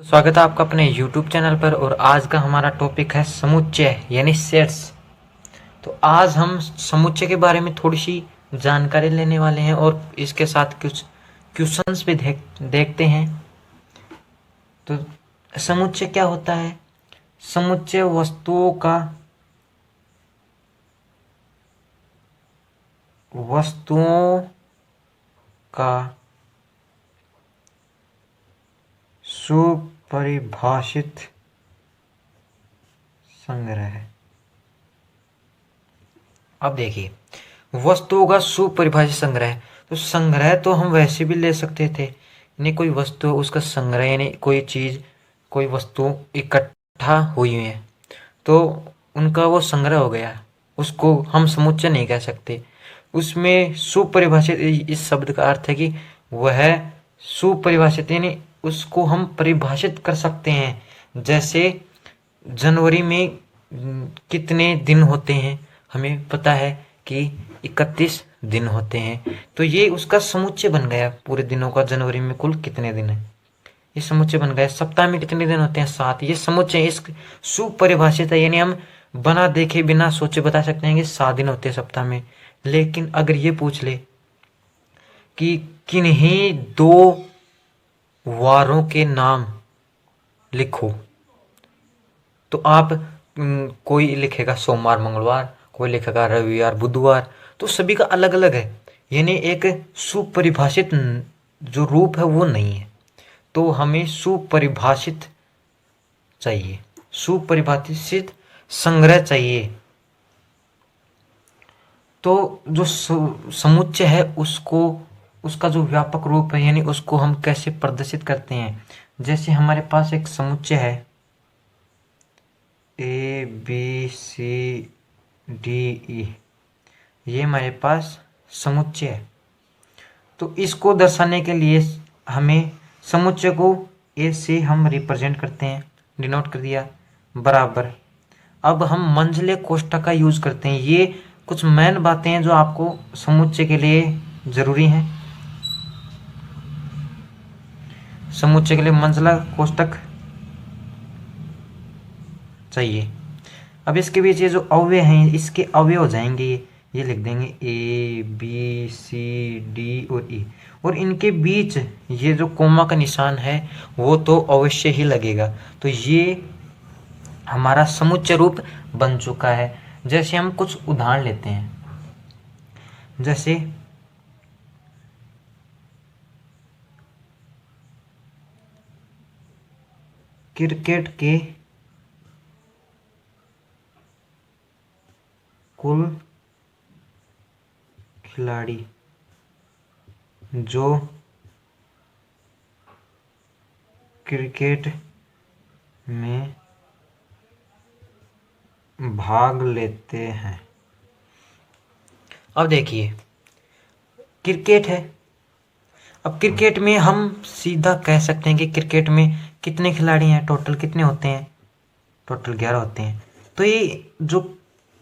स्वागत है आपका अपने YouTube चैनल पर। और आज का हमारा टॉपिक है समुच्चय यानी सेट्स। तो आज हम समुच्चय के बारे में थोड़ी सी जानकारी लेने वाले हैं और इसके साथ कुछ क्वेश्चंस भी देखते हैं। तो समुच्चय क्या होता है? समुच्चय वस्तुओं का सुपरिभाषित संग्रह है। अब देखिए, वस्तुओं का सुपरिभाषित संग्रह। तो संग्रह तो हम वैसे भी ले सकते थे, यानी कोई वस्तु उसका संग्रह, यानी कोई चीज कोई वस्तु इकट्ठा हुई है तो उनका वो संग्रह हो गया, उसको हम समुच्चय नहीं कह सकते। उसमें सुपरिभाषित इस शब्द का अर्थ है कि वह सुपरिभाषित, यानी उसको हम परिभाषित कर सकते हैं। जैसे जनवरी में कितने दिन होते हैं, हमें पता है कि 31 दिन होते हैं, तो ये उसका समुच्चय बन गया। पूरे दिनों का जनवरी में कुल कितने दिन है, ये समुच्चय बन गया। सप्ताह में कितने दिन होते हैं? 7। ये समुच्चय इस सुपरिभाषित है, यानी हम बना देखे बिना सोचे बता सकते हैं कि 7 दिन होते हैं सप्ताह में। लेकिन अगर ये पूछ ले कि किन्हीं 2 वारों के नाम लिखो, तो आप कोई लिखेगा सोमवार मंगलवार, कोई लिखेगा रविवार बुधवार, तो सभी का अलग अलग है, यानी एक सुपरिभाषित जो रूप है वो नहीं है। तो हमें सुपरिभाषित चाहिए, सुपरिभाषित संग्रह चाहिए। तो जो समुच्चय है उसको, उसका जो व्यापक रूप है, यानी उसको हम कैसे प्रदर्शित करते हैं। जैसे हमारे पास एक समुच्चय है ABCDE, ये हमारे पास समुच्चय है। तो इसको दर्शाने के लिए हमें समुच्चय को ए से हम रिप्रेजेंट करते हैं, डिनोट कर दिया, बराबर। अब हम मंझले कोष्ठक का यूज करते हैं। ये कुछ मेन बातें हैं जो आपको समुच्चय के लिए जरूरी हैं। समुच्चय के लिए मंझला कोष्ठक चाहिए। अब इसके बीच ये जो अव्यय हैं, इसके अव्यय हो जाएंगे, ये लिख देंगे ABCD और E, और इनके बीच ये जो कोमा का निशान है वो तो अवश्य ही लगेगा। तो ये हमारा समुच्चय रूप बन चुका है। जैसे हम कुछ उदाहरण लेते हैं, जैसे क्रिकेट के कुल खिलाड़ी जो क्रिकेट में भाग लेते हैं। अब देखिए, क्रिकेट है। अब क्रिकेट में हम सीधा कह सकते हैं कि क्रिकेट में कितने खिलाड़ी हैं, टोटल कितने होते हैं? टोटल 11 होते हैं। तो ये जो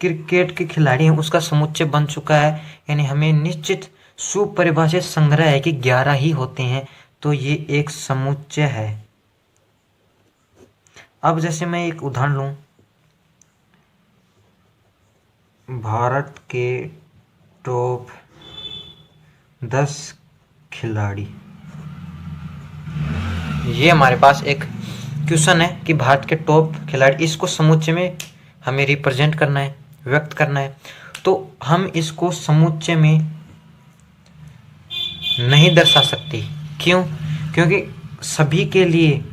क्रिकेट के खिलाड़ी हैं उसका समुच्चय बन चुका है, यानी हमें निश्चित सुपरिभाषित संग्रह है कि 11 ही होते हैं, तो ये एक समुच्चय है। अब जैसे मैं एक उदाहरण लूं, भारत के टॉप 10 खिलाड़ी, ये हमारे पास एक क्वेश्चन है कि भारत के टॉप खिलाड़ी, इसको समुच्चय में हमें रिप्रेजेंट करना है, व्यक्त करना है। तो हम इसको समुच्चय में नहीं दर्शा सकते। क्यों? क्योंकि सभी के लिए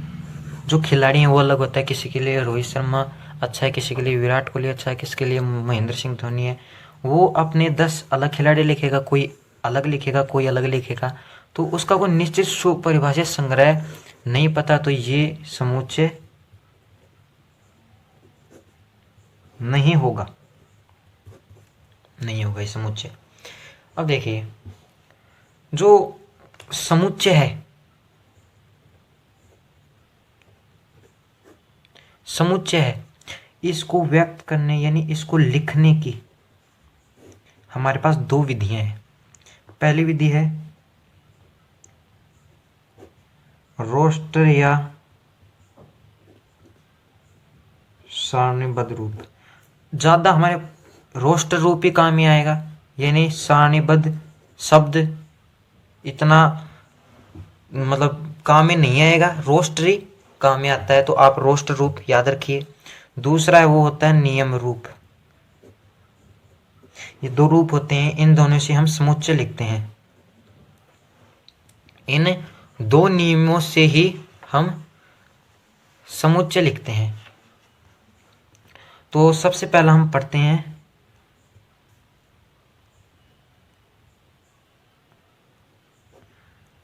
जो खिलाड़ी हैं वो अलग होता है। किसी के लिए रोहित शर्मा अच्छा है, किसी के लिए विराट कोहली अच्छा है, किसी के लिए महेंद्र सिंह धोनी है। वो अपने 10 अलग खिलाड़ी लिखेगा, कोई अलग लिखेगा, कोई अलग लिखेगा, तो उसका कोई निश्चित सुपरिभाषित संग्रह नहीं पता, तो ये समुच्चय नहीं होगा, नहीं होगा ये समुच्चय। अब देखिए, जो समुच्चय है, समुच्चय है, इसको व्यक्त करने यानी इसको लिखने की हमारे पास 2 विधियां हैं। पहली विधि है रोस्टर या सारणीबद्ध रूप ज़्यादा हमारे रोस्टर रूप ही काम ही आएगा, यानी सारणीबद्ध शब्द इतना मतलब काम में नहीं आएगा, रोस्टर ही काम में आता है, तो आप रोस्टर रूप याद रखिए। दूसरा है वो होता है नियम रूप। ये दो रूप होते हैं, इन दोनों से हम समुच्चय लिखते हैं। इन दो नियमों से ही हम समुच्चय लिखते हैं। तो सबसे पहला हम पढ़ते हैं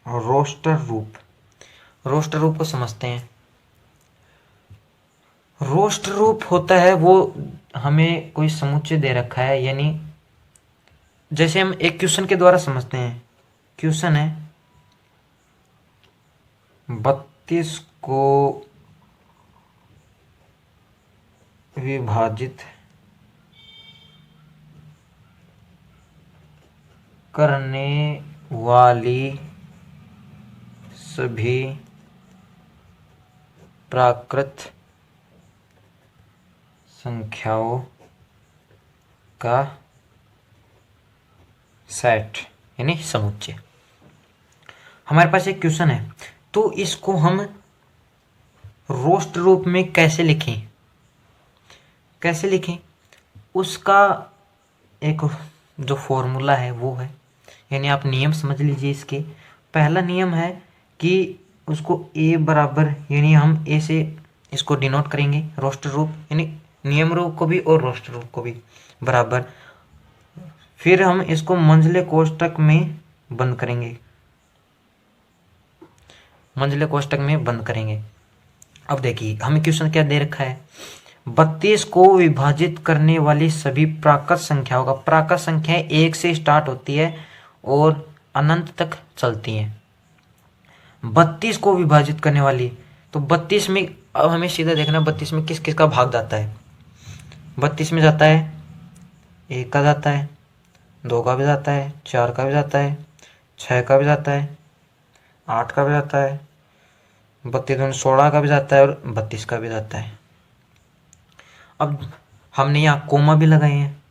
रोस्टर रूप। रोस्टर रूप को समझते हैं। रोस्टर रूप होता है वो हमें कोई समुच्चय दे रखा है, यानी जैसे हम एक क्वेश्चन के द्वारा समझते हैं। क्वेश्चन है 32 को विभाजित करने वाली सभी प्राकृत संख्याओं का सेट यानी समुच्चय। हमारे पास एक क्वेश्चन है, तो इसको हम रोस्टर रूप में कैसे लिखें? कैसे लिखें उसका एक जो फॉर्मूला है वो है, यानी आप नियम समझ लीजिए। इसके पहला नियम है कि उसको ए बराबर, यानी हम ए से इसको डिनोट करेंगे रोस्टर रूप, यानी नियम रूप को भी और रोस्टर रूप को भी बराबर। फिर हम इसको मंझले कोष्ठक में बंद करेंगे, मंझले कोष्ठक में बंद करेंगे। अब देखिए हमें क्वेश्चन क्या दे रखा है, 32 को विभाजित करने वाली सभी प्राकृत संख्याओं का, प्राकृत संख्याएं 1 से स्टार्ट होती है और अनंत तक चलती हैं। 32 को विभाजित करने वाली, तो 32 में अब हमें सीधा देखना 32 में किस किस का भाग जाता है। 32 में जाता है 1 का जाता है, 2 का भी जाता है, 4 का भी जाता है, 6 का भी जाता है, 8 का भी जाता है, 32 16 का भी जाता है और 32 का भी जाता है। अब हमने यहाँ कोमा भी लगाए हैं,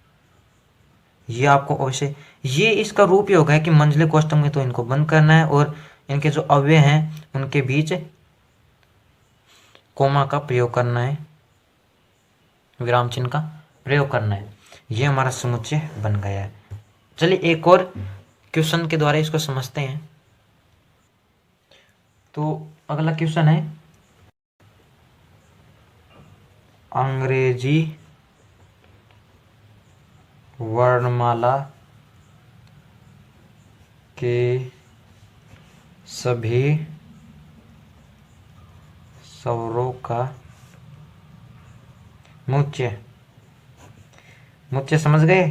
ये आपको अवश्य, ये इसका रूप योग है कि मंझले कोष्ठक में तो इनको बंद करना है और इनके जो अव्यय हैं उनके बीच कोमा का प्रयोग करना है, विराम चिन्ह का प्रयोग करना है। ये हमारा समुच्चय बन गया है। चलिए एक और क्वेश्चन के द्वारा इसको समझते हैं। तो अगला क्वेश्चन है अंग्रेजी वर्णमाला के सभी स्वरों का मुच्य, मुच्य समझ गए?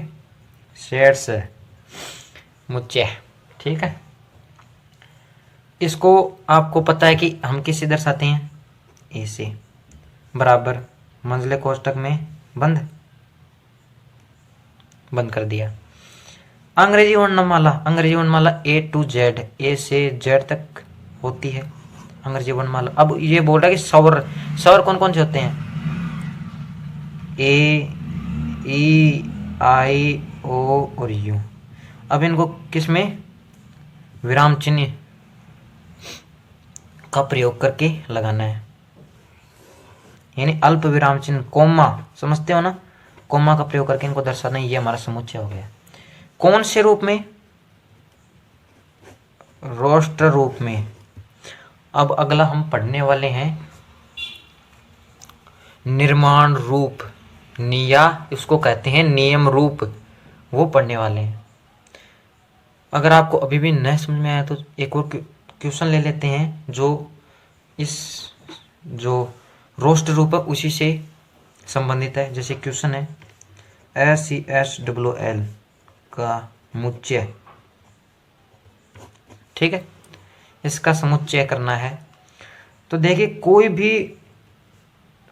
शेड्स मुच्य, ठीक है। इसको आपको पता है कि हम किससे दर्शाते हैं, ए से, बराबर मंझले कोष्ठक में बंद कर दिया। अंग्रेजी वर्णमाला, अंग्रेजी वर्णमाला ए टू जेड, ए से जेड तक होती है अंग्रेजी वर्णमाला। अब ये बोल रहा है कि स्वर, स्वर कौन कौन से होते हैं, ए ई आई ओ और यू। अब इनको किसमें, विराम चिन्ह का प्रयोग करके लगाना है, यानी अल्प विराम चिन्ह, कोमा, समझते हो ना, कोमा का प्रयोग करके इनको दर्शाना। ये हमारा समुच्चय हो गया। कौन से रूप में, रोस्टर रूप में। अब अगला हम पढ़ने वाले हैं निर्माण रूप, निया इसको कहते हैं, नियम रूप, वो पढ़ने वाले हैं। अगर आपको अभी भी नहीं समझ में आया तो एक और क्वेश्चन ले लेते हैं जो इस जो रोस्टर रूप है उसी से संबंधित है। जैसे क्वेश्चन है SCSWL का मुच्चय, ठीक है, इसका समुच्चय करना है। तो देखिए कोई भी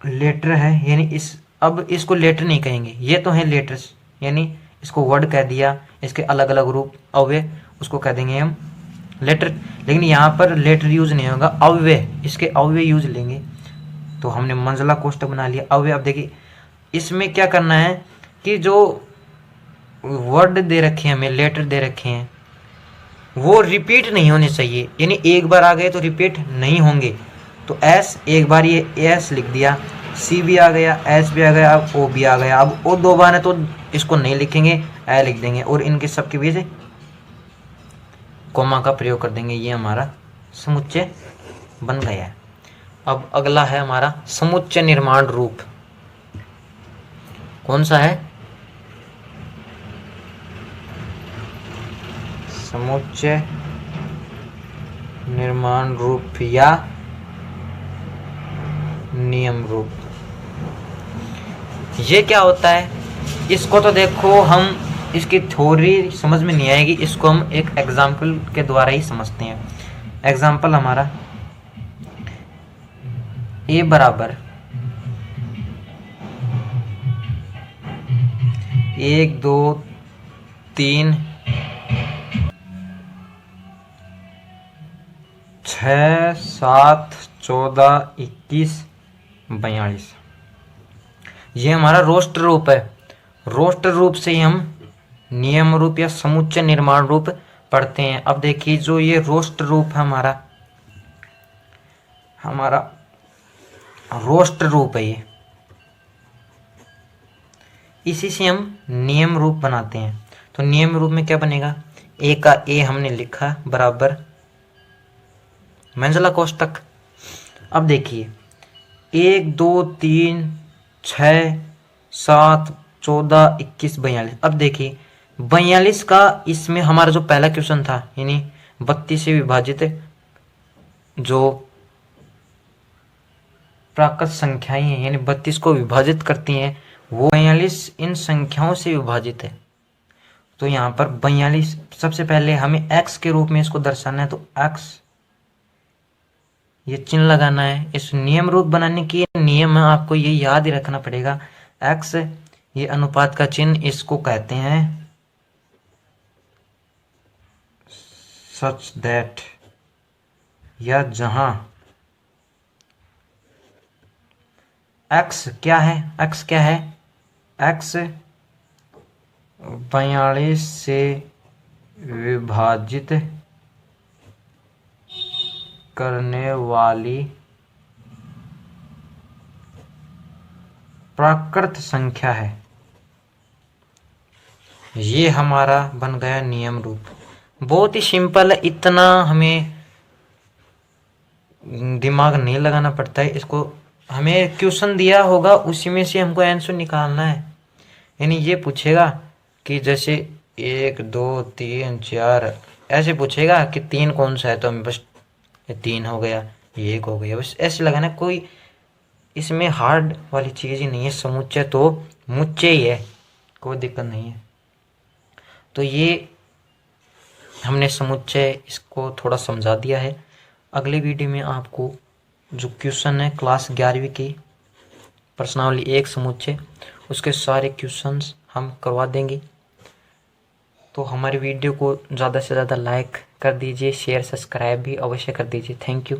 लेटर है, यानी इस, अब इसको लेटर नहीं कहेंगे, ये तो है लेटर्स, यानी इसको वर्ड कह दिया, इसके अलग अलग रूप अव्यय उसको कह देंगे हम लेटर। लेकिन यहाँ पर लेटर यूज नहीं होगा, अव्यय, इसके अव्यय यूज लेंगे। तो हमने मंझला कोष्टक बना लिया। अब देखिए इसमें क्या करना है कि जो वर्ड दे रखे हैं हमें, लेटर दे रखे हैं, वो रिपीट नहीं होने चाहिए, यानी एक बार आ गए तो रिपीट नहीं होंगे। तो एस, एक बार ये एस लिख दिया, सी भी आ गया, एस भी आ गया, अब ओ भी आ गया। अब ओ दो बार है तो इसको नहीं लिखेंगे, ए लिख देंगे और इनके सबके बीच कोमा का प्रयोग कर देंगे। ये हमारा समुच्चय बन गया है। अब अगला है हमारा समुच्चय निर्माण रूप। कौन सा है? समुच्चय निर्माण रूप या नियम रूप। ये क्या होता है? इसको तो देखो हम, इसकी थ्योरी समझ में नहीं आएगी, इसको हम एक एग्जाम्पल के द्वारा ही समझते हैं। एग्जाम्पल हमारा ए बराबर 1 2 3 6 7 14 21 42। ये हमारा रोस्टर रूप है। रोस्टर रूप से ही हम नियम रूप या समुच्चय निर्माण रूप पढ़ते हैं। अब देखिए जो ये रोस्टर रूप है हमारा रोस्टर रूप है, ये इसी से हम नियम रूप बनाते हैं। तो नियम रूप में क्या बनेगा? ए का ए हमने लिखा बराबर मंझला कोष्टक। अब देखिए 1 2 3 6 7 14 21 42। अब देखिए 42 का इसमें हमारा जो पहला क्वेश्चन था, यानी 32 से विभाजित जो प्राकृत संख्याएं हैं, यानी 32 को विभाजित करती हैं, वो 42 इन संख्याओं से विभाजित है। तो यहाँ पर 42 सबसे पहले हमें x के रूप में इसको दर्शाना है। तो x ये चिन्ह लगाना है। इस नियम रूप बनाने की नियम है, आपको ये याद ही रखना पड़ेगा। x ये अनुपात का चिन्ह, इसको कहते हैं सच दैट, या जहां x क्या है? x क्या है? x 42 से विभाजित करने वाली प्राकृत संख्या है। ये हमारा बन गया नियम रूप। बहुत ही सिंपल है, इतना हमें दिमाग नहीं लगाना पड़ता है। इसको हमें क्वेश्चन दिया होगा, उसी में से हमको आंसर निकालना है। यानी ये पूछेगा कि जैसे 1 2 3 4 ऐसे पूछेगा कि 3 कौन सा है, तो हमें बस 3 हो गया, ये 1 हो गया, बस ऐसे लगाना। कोई इसमें हार्ड वाली चीज़ ही नहीं है। समुच्चय तो मुच्चय ही है, कोई दिक्कत नहीं है। तो ये हमने समुच्चय इसको थोड़ा समझा दिया है। अगले वीडियो में आपको जो क्वेश्चन है क्लास 11वीं की प्रश्नावली 1 समुच्चय, उसके सारे क्वेश्चंस हम करवा देंगे। तो हमारी वीडियो को ज़्यादा से ज़्यादा लाइक कर दीजिए, शेयर सब्सक्राइब भी अवश्य कर दीजिए। Thank you.